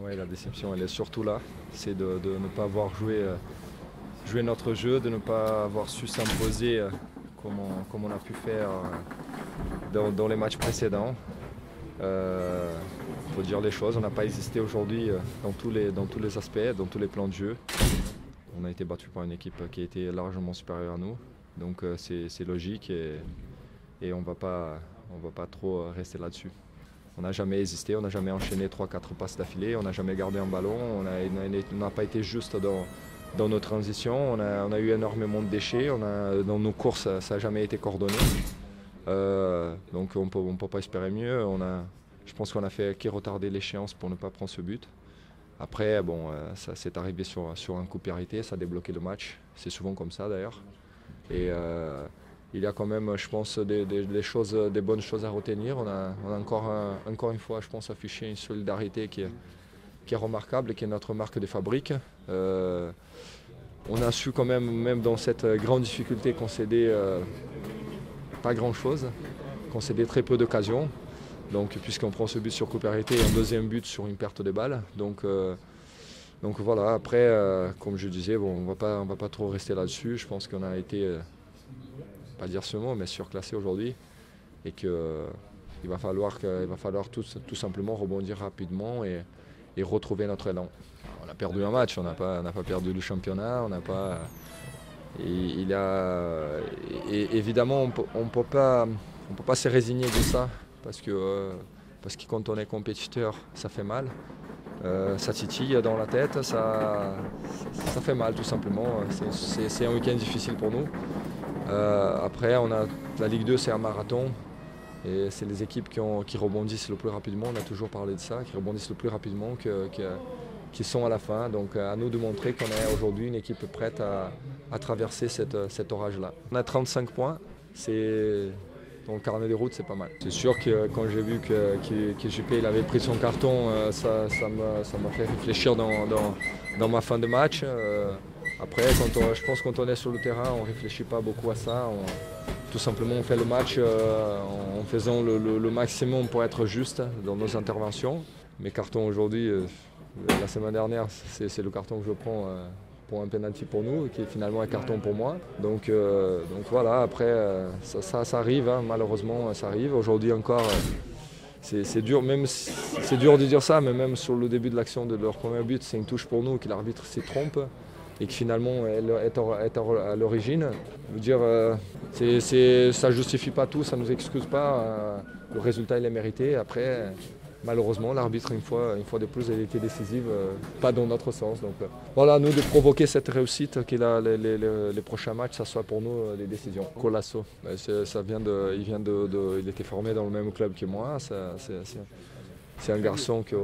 Ouais, la déception, elle est surtout là. C'est de ne pas avoir joué notre jeu, de ne pas avoir su s'imposer comme on a pu faire dans les matchs précédents. Il faut dire les choses, on n'a pas existé aujourd'hui dans tous les aspects, dans tous les plans de jeu. On a été battu par une équipe qui a été largement supérieure à nous. Donc c'est logique et on va pas trop rester là-dessus. On n'a jamais hésité, on n'a jamais enchaîné 3-4 passes d'affilée, on n'a jamais gardé un ballon, on n'a pas été juste dans nos transitions, on a eu énormément de déchets, dans nos courses ça n'a jamais été coordonné. Donc on ne peut pas espérer mieux. Je pense qu'on a fait que retarder l'échéance pour ne pas prendre ce but. Après, bon, ça s'est arrivé sur un coup arrêté, ça a débloqué le match. C'est souvent comme ça d'ailleurs. Et il y a quand même, je pense, des bonnes choses à retenir. On a encore une fois, je pense, affiché une solidarité qui est remarquable et qui est notre marque de fabrique. On a su quand même dans cette grande difficulté, concéder pas grand-chose, concéder très peu d'occasions. Donc, puisqu'on prend ce but sur coup arrêté et un deuxième but sur une perte de balle. Donc voilà, après, comme je disais, bon, on va pas trop rester là-dessus. Je pense qu'on a été, pas dire ce mot, mais surclassé aujourd'hui. Et qu'il va falloir tout simplement rebondir rapidement et retrouver notre élan. On a perdu un match, on n'a pas perdu le championnat, on n'a pas. Évidemment, on ne peut pas se résigner de ça parce que quand on est compétiteur, ça fait mal. Ça titille dans la tête, ça fait mal tout simplement. C'est un week-end difficile pour nous. Après, la Ligue 2, c'est un marathon. Et c'est les équipes qui rebondissent le plus rapidement, on a toujours parlé de ça, qui rebondissent le plus rapidement, qui sont à la fin. Donc à nous de montrer qu'on est aujourd'hui une équipe prête à traverser cet orage-là. On a 35 points, dans le carnet de route, c'est pas mal. C'est sûr que quand j'ai vu que JP il avait pris son carton, ça m'a fait réfléchir dans ma fin de match. Après, je pense que quand on est sur le terrain, on ne réfléchit pas beaucoup à ça. Tout simplement, on fait le match en faisant le maximum pour être juste dans nos interventions. Mes cartons aujourd'hui, la semaine dernière, c'est le carton que je prends pour un penalty pour nous, qui est finalement un carton pour moi. Donc voilà, après, ça arrive, hein, malheureusement, ça arrive. Aujourd'hui encore, c'est dur, c'est dur de dire ça, mais même sur le début de l'action de leur premier but, c'est une touche pour nous, que l'arbitre s'y trompe et que finalement elle est à l'origine. Je veux dire, ça ne justifie pas tout, ça ne nous excuse pas. Le résultat il est mérité. Après, malheureusement, l'arbitre, une fois de plus, elle a été décisive, pas dans notre sens. Donc voilà, nous de provoquer cette réussite, que les prochains matchs, ça soit pour nous des décisions. Colasso, il était formé dans le même club que moi. C'est un garçon qui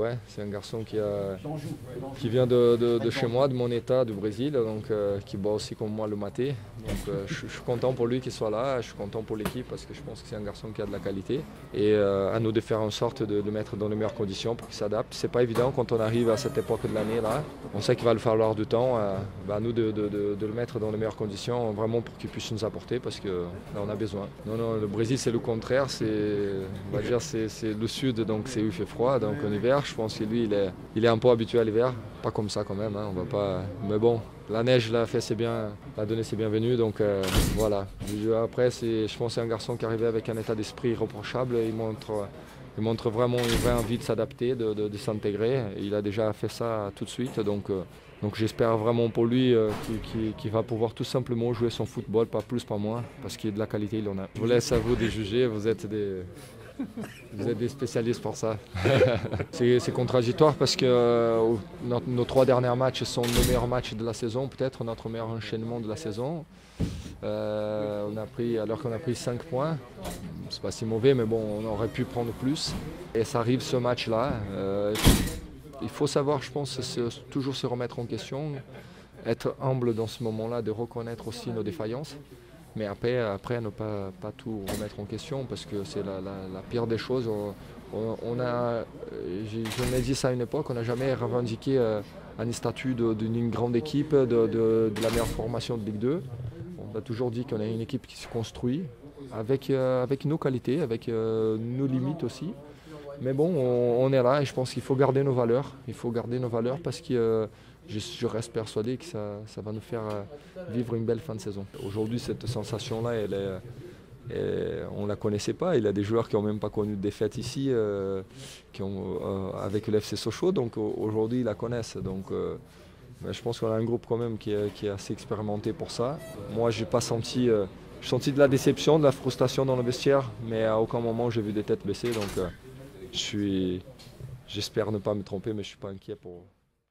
vient de chez moi, de mon état, du Brésil, donc qui bat aussi comme moi le maté. Donc je suis content pour lui qu'il soit là, je suis content pour l'équipe parce que je pense que c'est un garçon qui a de la qualité. Et à nous de faire en sorte de le mettre dans les meilleures conditions pour qu'il s'adapte. C'est pas évident quand on arrive à cette époque de l'année là. On sait qu'il va le falloir du temps. À nous de le mettre dans les meilleures conditions, vraiment pour qu'il puisse nous apporter parce que là on a besoin. Non, le Brésil c'est le contraire, c'est le sud, donc il fait froid. Donc en hiver, je pense que lui, il est un peu habitué à l'hiver. Pas comme ça quand même, hein, on va pas. Mais bon, la neige l'a fait, c'est bien, l'a donné, c'est bienvenu. Donc voilà. Après, je pense que c'est un garçon qui est arrivé avec un état d'esprit irréprochable. Il montre vraiment une vraie envie de s'adapter, de s'intégrer. Il a déjà fait ça tout de suite. Donc j'espère vraiment pour lui qu'il va pouvoir tout simplement jouer son football, pas plus, pas moins, parce qu'il a de la qualité, il en a. Je vous laisse à vous de juger, vous êtes des spécialistes pour ça. C'est contradictoire parce que nos 3 derniers matchs sont nos meilleurs matchs de la saison, peut-être notre meilleur enchaînement de la saison. Alors qu'on a pris 5 points, c'est pas si mauvais, mais bon, on aurait pu prendre plus. Et ça arrive ce match-là. Il faut savoir, je pense, toujours se remettre en question, être humble dans ce moment-là, de reconnaître aussi nos défaillances. Mais après ne pas tout remettre en question parce que c'est la pire des choses. Je l'ai dit ça à une époque, on n'a jamais revendiqué un statut d'une grande équipe, de la meilleure formation de Ligue 2. On a toujours dit qu'on est une équipe qui se construit avec nos qualités, avec nos limites aussi. Mais bon, on est là et je pense qu'il faut garder nos valeurs. Il faut garder nos valeurs parce que je reste persuadé que ça va nous faire vivre une belle fin de saison. Aujourd'hui, cette sensation-là, on ne la connaissait pas. Il y a des joueurs qui n'ont même pas connu de défaite ici avec le FC Sochaux. Donc aujourd'hui, ils la connaissent. Donc, je pense qu'on a un groupe quand même qui est assez expérimenté pour ça. Moi, j'ai pas senti... j'ai senti de la déception, de la frustration dans le vestiaire, mais à aucun moment j'ai vu des têtes baisser. Donc j'espère ne pas me tromper, mais je ne suis pas inquiet pour